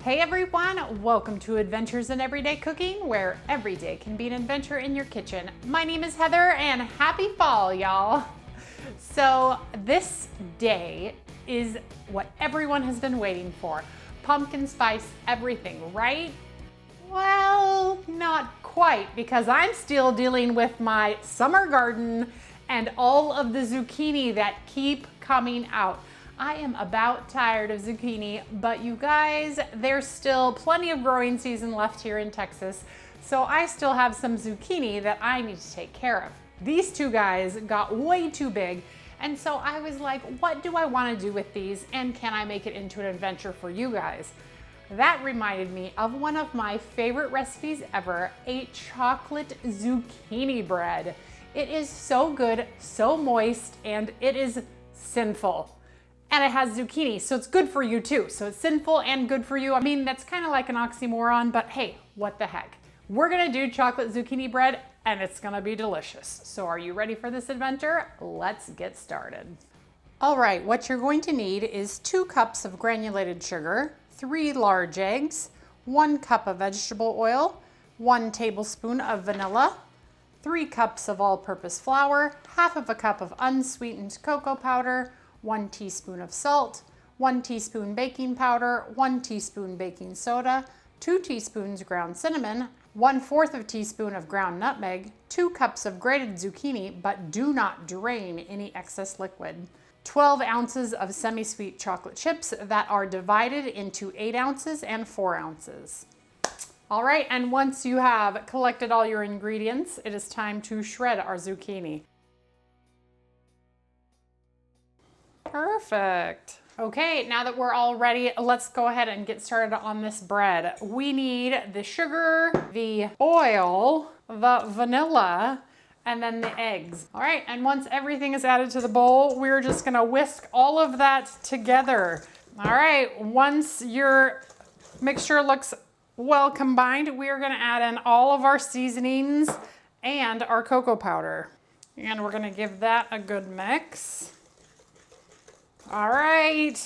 Hey everyone, welcome to Adventures in Everyday Cooking, where every day can be an adventure in your kitchen. My name is Heather and happy fall, y'all. So this day is what everyone has been waiting for. Pumpkin spice everything, right? Well, not quite, because I'm still dealing with my summer garden and all of the zucchini that keep coming out. I am about tired of zucchini, but you guys, there's still plenty of growing season left here in Texas, so I still have some zucchini that I need to take care of. These two guys got way too big, and so I was like, what do I want to do with these, and can I make it into an adventure for you guys? That reminded me of one of my favorite recipes ever, a chocolate zucchini bread. It is so good, so moist, and it is sinful. And it has zucchini, so it's good for you too. So it's sinful and good for you. I mean, that's kind of like an oxymoron, but hey, what the heck? We're gonna do chocolate zucchini bread and it's gonna be delicious. So are you ready for this adventure? Let's get started. All right, what you're going to need is 2 cups of granulated sugar, 3 large eggs, 1 cup of vegetable oil, 1 tablespoon of vanilla, 3 cups of all-purpose flour, half of a cup of unsweetened cocoa powder, 1 teaspoon of salt, 1 teaspoon baking powder, 1 teaspoon baking soda, 2 teaspoons ground cinnamon, 1/4 of a teaspoon of ground nutmeg, 2 cups of grated zucchini, but do not drain any excess liquid, 12 ounces of semi-sweet chocolate chips that are divided into 8 ounces and 4 ounces. All right, and once you have collected all your ingredients, it is time to shred our zucchini. Perfect. Okay, now that we're all ready, let's go ahead and get started on this bread. We need the sugar, the oil, the vanilla, and then the eggs. All right, and once everything is added to the bowl, we're just gonna whisk all of that together. All right, once your mixture looks well combined, we're gonna add in all of our seasonings and our cocoa powder. And we're gonna give that a good mix. All right,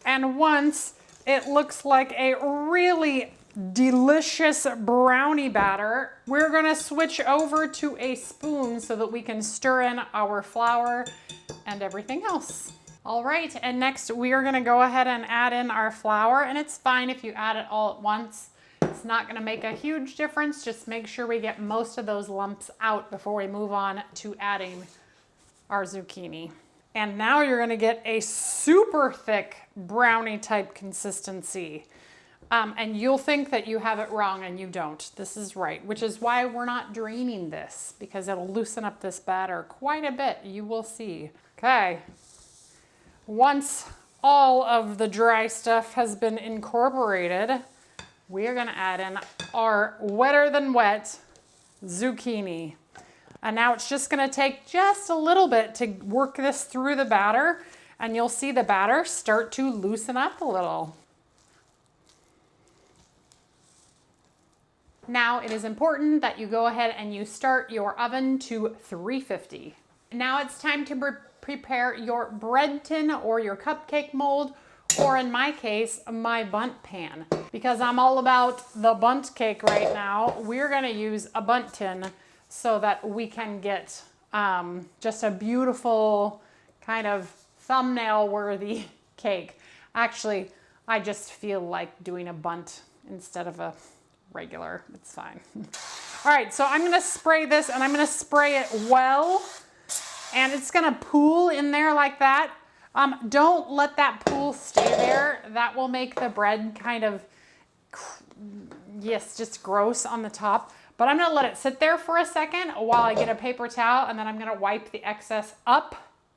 and once it looks like a really delicious brownie batter, we're gonna switch over to a spoon so that we can stir in our flour and everything else. All right, and next we are gonna go ahead and add in our flour, and it's fine if you add it all at once. It's not gonna make a huge difference. Just make sure we get most of those lumps out before we move on to adding our zucchini. And now you're gonna get a super thick brownie type consistency. And you'll think that you have it wrong and you don't. This is right, which is why we're not draining this, because it'll loosen up this batter quite a bit, you will see. Okay, once all of the dry stuff has been incorporated, we're gonna add in our wetter than wet zucchini. And now it's just gonna take just a little bit to work this through the batter, and you'll see the batter start to loosen up a little. Now it is important that you go ahead and you start your oven to 350. Now it's time to prepare your bread tin or your cupcake mold, or in my case, my bundt pan. Because I'm all about the bundt cake right now, we're gonna use a bundt tin so that we can get just a beautiful kind of thumbnail worthy cake. Actually, I just feel like doing a bundt instead of a regular, it's fine. All right, so I'm gonna spray this, and I'm gonna spray it well, and it's gonna pool in there like that. Don't let that pool stay there. That will make the bread kind of, yes, just gross on the top. But I'm gonna let it sit there for a second while I get a paper towel, and then I'm gonna wipe the excess up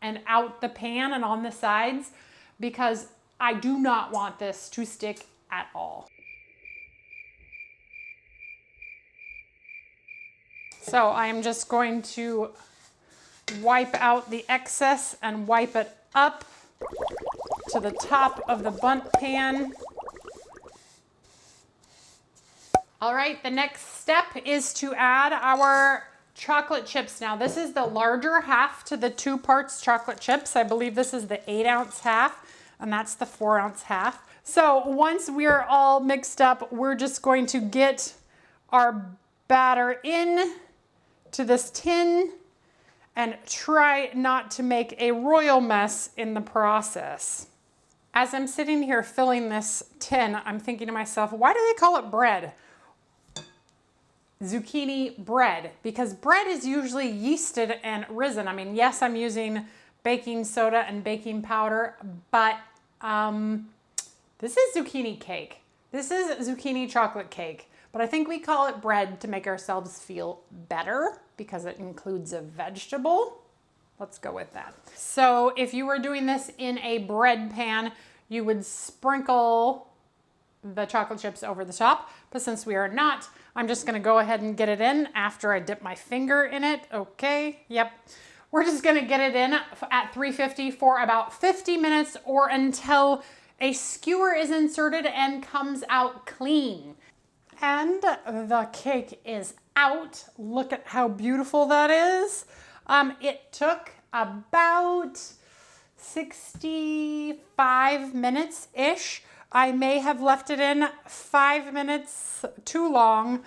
and out the pan and on the sides, because I do not want this to stick at all. So I am just going to wipe out the excess and wipe it up to the top of the bundt pan. All right, the next step is to add our chocolate chips. Now this is the larger half to the 2 parts chocolate chips. I believe this is the 8 ounce half. and that's the 4-ounce half. So once we're all mixed up, we're just going to get our batter in to this tin and try not to make a royal mess in the process. As I'm sitting here filling this tin, I'm thinking to myself, why do they call it bread? Zucchini bread, because bread is usually yeasted and risen. I mean, yes, I'm using baking soda and baking powder, but this is zucchini cake. This is zucchini chocolate cake, but I think we call it bread to make ourselves feel better because it includes a vegetable. Let's go with that. So if you were doing this in a bread pan, you would sprinkle the chocolate chips over the top, but since we are not, I'm just gonna go ahead and get it in after I dip my finger in it. Okay, yep. We're just gonna get it in at 350 for about 50 minutes or until a skewer is inserted and comes out clean. And the cake is out. Look at how beautiful that is. It took about 65 minutes-ish. I may have left it in 5 minutes too long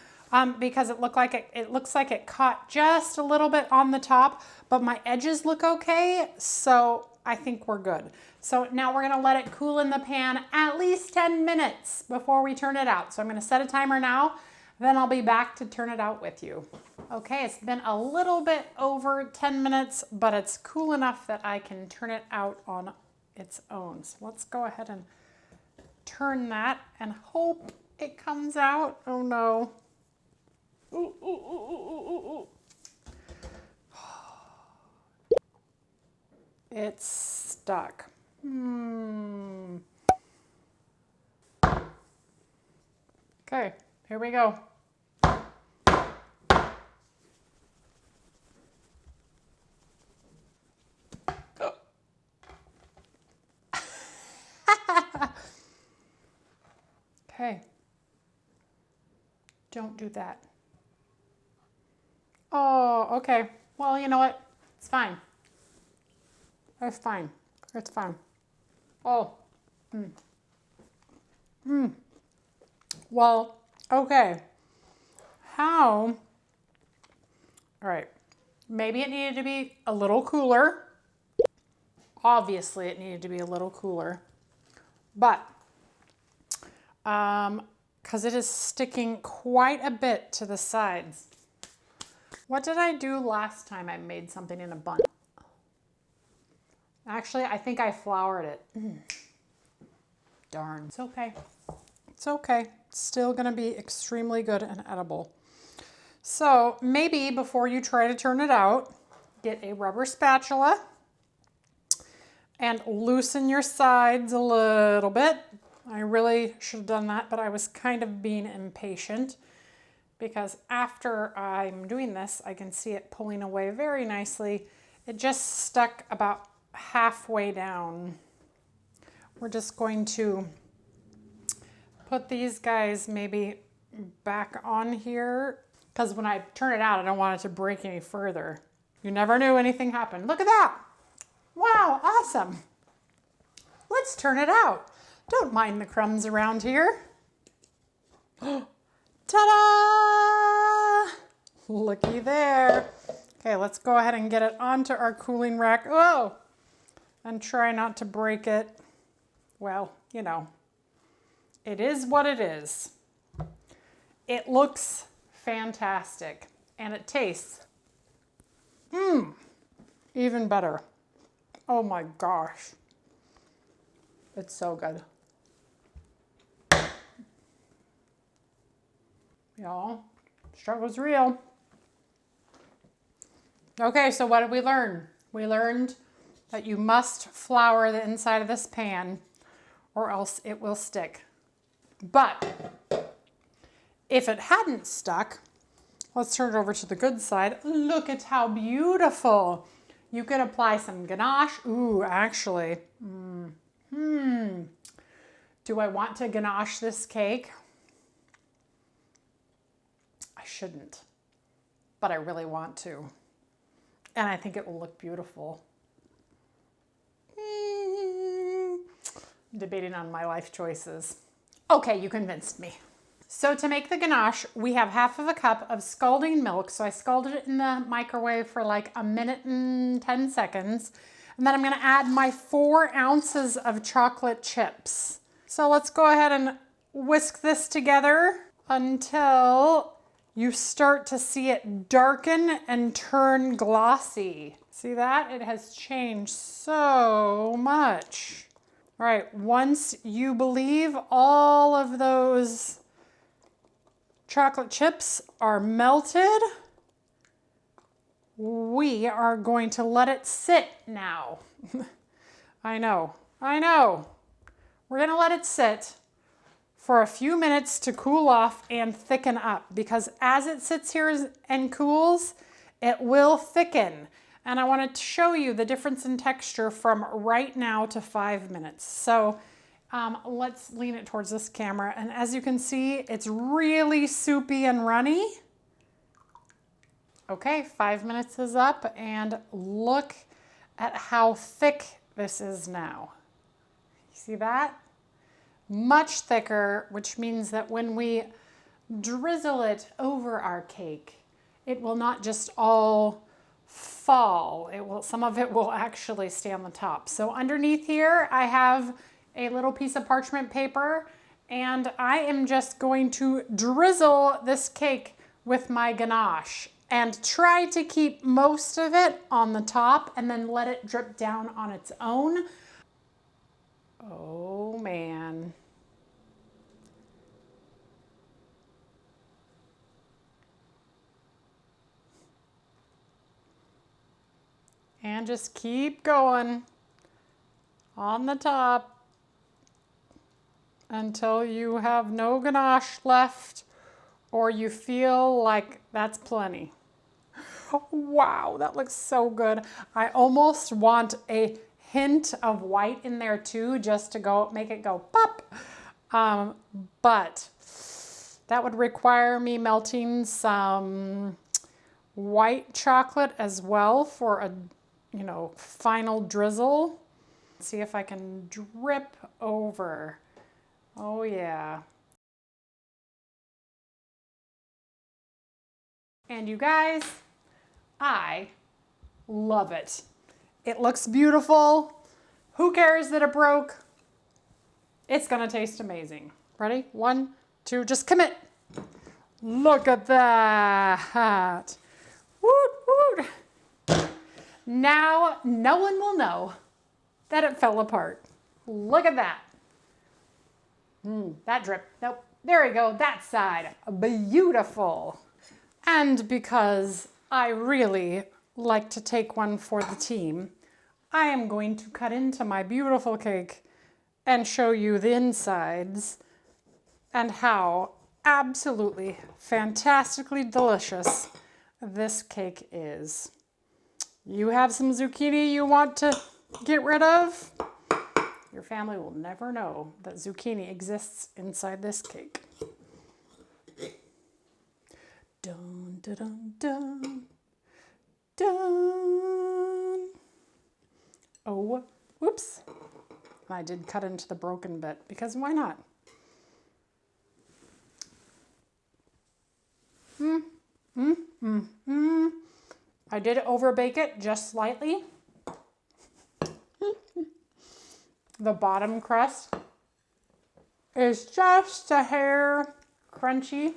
because it looks like it caught just a little bit on the top, but my edges look okay, so I think we're good. So now we're gonna let it cool in the pan at least 10 minutes before we turn it out. So I'm gonna set a timer now, then I'll be back to turn it out with you. Okay, it's been a little bit over 10 minutes, but it's cool enough that I can turn it out on its own. So let's go ahead and turn that and hope it comes out. Oh no. Ooh, ooh, ooh, ooh, ooh, ooh. It's stuck. Okay, here we go. Okay. Don't do that. Oh, okay. Well, you know what? It's fine. It's fine. It's fine. Oh. Well, okay. How? All right. Maybe it needed to be a little cooler. Obviously, it needed to be a little cooler. But, because it is sticking quite a bit to the sides. What did I do last time I made something in a bundt? Actually, I think I floured it. Darn. It's okay. It's okay. It's still gonna be extremely good and edible. So maybe before you try to turn it out, get a rubber spatula and loosen your sides a little bit. I really should have done that, but I was kind of being impatient because after I'm doing this, I can see it pulling away very nicely. It just stuck about halfway down. We're just going to put these guys maybe back on here because when I turn it out, I don't want it to break any further. You never knew anything happened. Look at that. Wow, awesome. Let's turn it out. Don't mind the crumbs around here. Ta-da! Looky there. Okay, let's go ahead and get it onto our cooling rack. Oh! And try not to break it. Well, you know, it is what it is. It looks fantastic and it tastes even better. Oh my gosh. It's so good. Y'all, struggle's real. Okay, so what did we learn? We learned that you must flour the inside of this pan or else it will stick. But if it hadn't stuck, let's turn it over to the good side. Look at how beautiful. You could apply some ganache. Ooh, actually. Do I want to ganache this cake? I shouldn't, but I really want to. And I think it will look beautiful. debating on my life choices. Okay, you convinced me. So to make the ganache, we have 1/2 cup of scalding milk. So I scalded it in the microwave for like 1 minute and 10 seconds. And then I'm gonna add my 4 ounces of chocolate chips. So let's go ahead and whisk this together until you start to see it darken and turn glossy. See that? It has changed so much. All right, once you believe all of those chocolate chips are melted, we are going to let it sit now. I know. We're gonna let it sit for a few minutes to cool off and thicken up, because as it sits here and cools, it will thicken. And I wanted to show you the difference in texture from right now to 5 minutes. So let's lean it towards this camera. And as you can see, it's really soupy and runny. Okay, 5 minutes is up, and look at how thick this is now. You see that? Much thicker, which means that when we drizzle it over our cake, it will not just all fall. Some of it will actually stay on the top. So underneath here, I have a little piece of parchment paper, and I am just going to drizzle this cake with my ganache and try to keep most of it on the top and then let it drip down on its own. Oh man. And just keep going on the top until you have no ganache left or you feel like that's plenty. Wow, that looks so good. I almost want a hint of white in there too, just to make it go pop. But that would require me melting some white chocolate as well for a final drizzle. See if I can drip over. Oh yeah. And you guys, I love it. It looks beautiful. Who cares that it broke? It's gonna taste amazing. Ready? 1, 2, just commit. Look at that. Woot, woot. Now, no one will know that it fell apart. Look at that. That drip. Nope. There we go. That side. Beautiful. And because I really like to take one for the team, I am going to cut into my beautiful cake and show you the insides and how absolutely fantastically delicious this cake is. You have some zucchini you want to get rid of? Your family will never know that zucchini exists inside this cake. Dun, dun, dun, dun, dun. Oh, whoops. I did cut into the broken bit because why not? I did overbake it just slightly. The bottom crust is just a hair crunchy,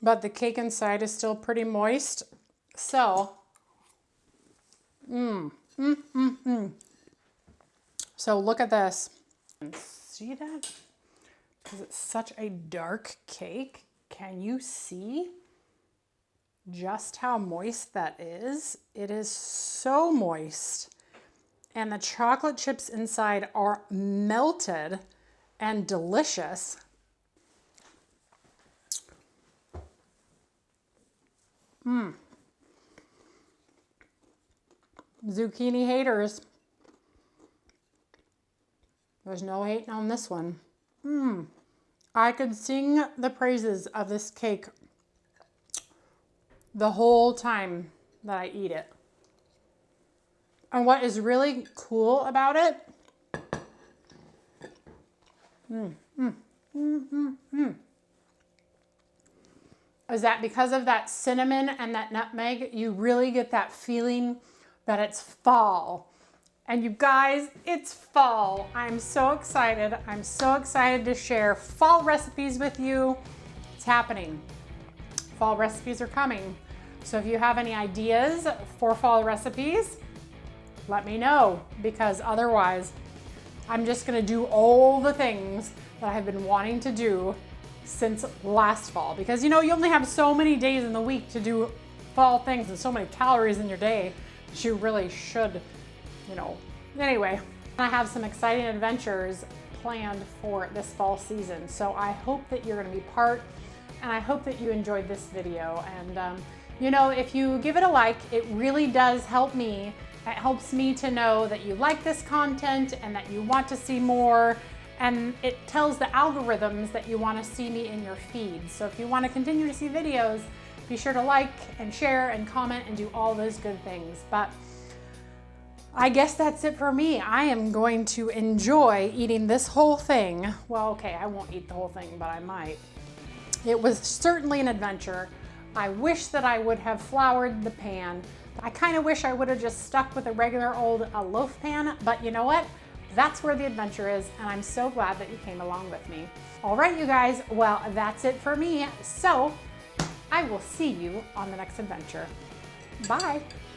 but the cake inside is still pretty moist. So, So look at this. See that? Because it's such a dark cake. Can you see just how moist that is? It is so moist. And the chocolate chips inside are melted and delicious. Zucchini haters. There's no hating on this one. I could sing the praises of this cake the whole time that I eat it. And what is really cool about it is that because of that cinnamon and that nutmeg, you really get that feeling that it's fall. And you guys, it's fall. I'm so excited. I'm so excited to share fall recipes with you. It's happening. Fall recipes are coming. So if you have any ideas for fall recipes, let me know, because otherwise I'm just gonna do all the things that I have been wanting to do since last fall. Because you know, you only have so many days in the week to do fall things and so many calories in your day that you really should, you know. Anyway, I have some exciting adventures planned for this fall season. So I hope that you're gonna be part, and I hope that you enjoyed this video. And you know, if you give it a like, it really does help me. It helps me to know that you like this content and that you want to see more. And it tells the algorithms that you want to see me in your feed. So if you want to continue to see videos, be sure to like and share and comment and do all those good things. But I guess that's it for me. I am going to enjoy eating this whole thing. Well, okay, I won't eat the whole thing, but I might. It was certainly an adventure. I wish that I would have floured the pan. I kind of wish I would have just stuck with a regular old loaf pan, but you know what? That's where the adventure is, and I'm so glad that you came along with me. All right, you guys, well, that's it for me. So I will see you on the next adventure. Bye.